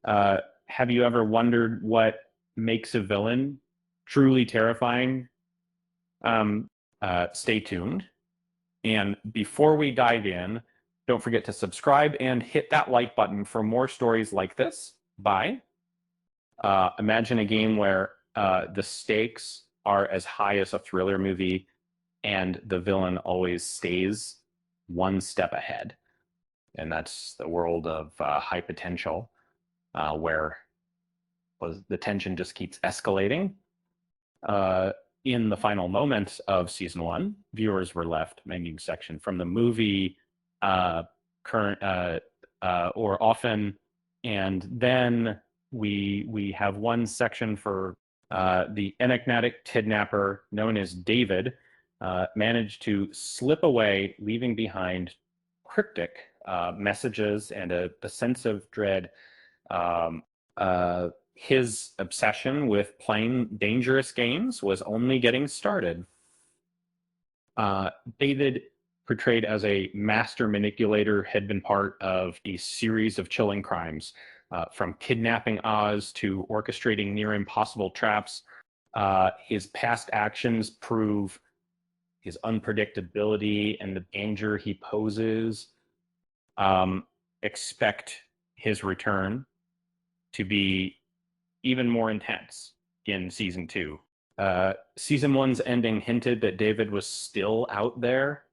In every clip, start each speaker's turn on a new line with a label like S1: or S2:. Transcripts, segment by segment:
S1: Uh, have you ever wondered what makes a villain truly terrifying? Um, Stay tuned. And before we dive in, don't forget to subscribe and hit that like button for more stories like this. Bye. Imagine a game where the stakes are as high as a thriller movie and the villain always stays one step ahead. And that's the world of high potential, where the tension just keeps escalating. Uh, in the final moments of season one, viewers were left menu section from the movie, uh, current or often, and then we have one section for the enigmatic kidnapper known as David, managed to slip away, leaving behind cryptic messages and a sense of dread. Um, his obsession with playing dangerous games was only getting started. Uh, David, portrayed as a master manipulator, had been part of a series of chilling crimes, from kidnapping Oz to orchestrating near impossible traps. His past actions prove his unpredictability and the danger he poses. Um, expect his return to be even more intense in season two. Season one's ending hinted that David was still out there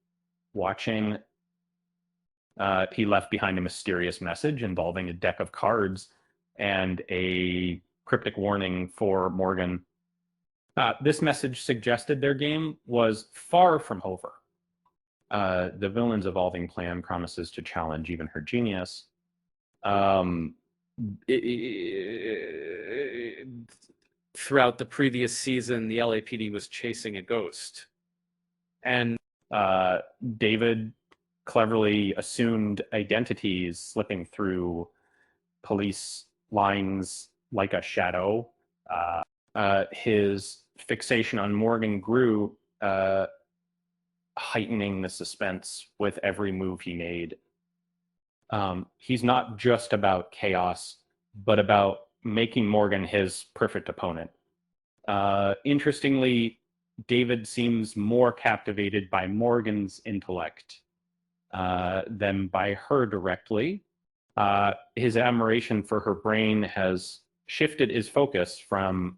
S1: watching. He left behind a mysterious message involving a deck of cards and a cryptic warning for Morgan. This message suggested their game was far from over. The villain's evolving plan promises to challenge even her genius. Um, it,
S2: Throughout the previous season, the LAPD was chasing a ghost. And
S1: uh, David cleverly assumed identities, slipping through police lines like a shadow. His fixation on Morgan grew, heightening the suspense with every move he made. He's not just about chaos, but about making Morgan his perfect opponent. Interestingly, David seems more captivated by Morgan's intellect than by her directly. His admiration for her brain has shifted his focus from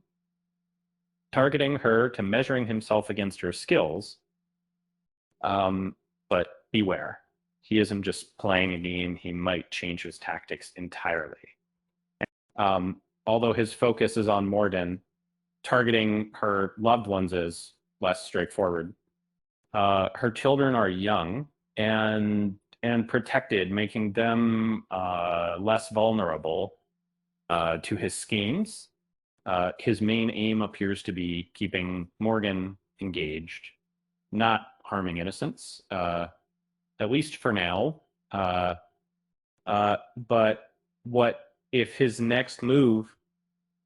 S1: targeting her to measuring himself against her skills. But beware, he isn't just playing a game, he might change his tactics entirely. Although his focus is on Morden, targeting her loved ones is less straightforward. Her children are young and protected, making them less vulnerable to his schemes. His main aim appears to be keeping Morgan engaged, not harming innocents, at least for now. Uh, but what if his next move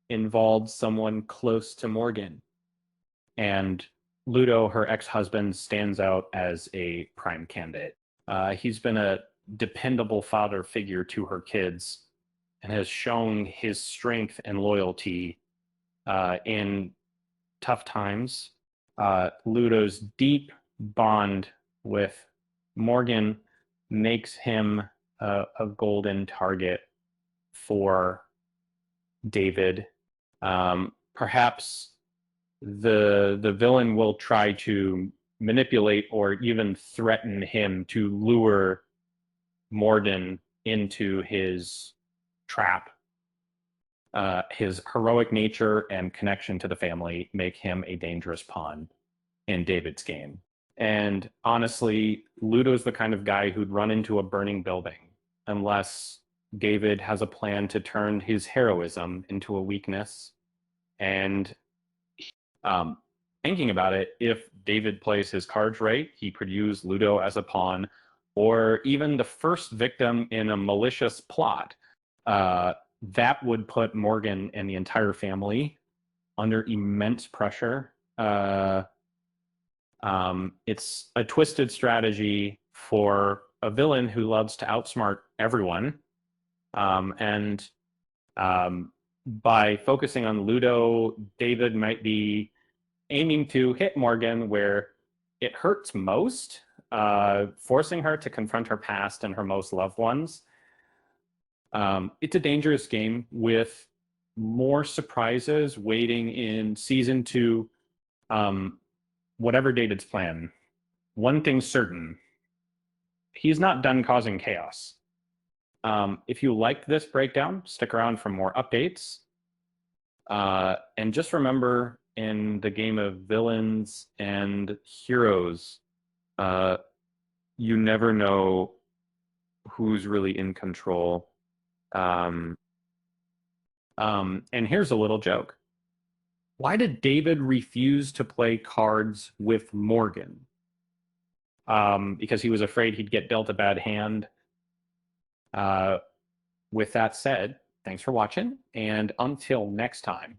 S1: involved someone close to Morgan? And Ludo, her ex-husband, stands out as a prime candidate. He's been a dependable father figure to her kids and has shown his strength and loyalty in tough times. Ludo's deep bond with Morgan makes him a golden target for David. Perhaps the villain will try to manipulate or even threaten him to lure Morden into his trap. His heroic nature and connection to the family make him a dangerous pawn in David's game. And honestly, Ludo's the kind of guy who'd run into a burning building unless David has a plan to turn his heroism into a weakness. And um, thinking about it, if David plays his cards right, he could use Ludo as a pawn or even the first victim in a malicious plot. That would put Morgan and the entire family under immense pressure. It's a twisted strategy for a villain who loves to outsmart everyone. And By focusing on Ludo, David might be aiming to hit Morgan where it hurts most, forcing her to confront her past and her most loved ones. It's a dangerous game with more surprises waiting in season 2. Whatever David's plan, one thing's certain: he's not done causing chaos. If you liked this breakdown, stick around for more updates. And just remember, in the game of villains and heroes, you never know who's really in control. And here's a little joke. Why did David refuse to play cards with Morgan? Because he was afraid he'd get dealt a bad hand. With that said, thanks for watching, and until next time.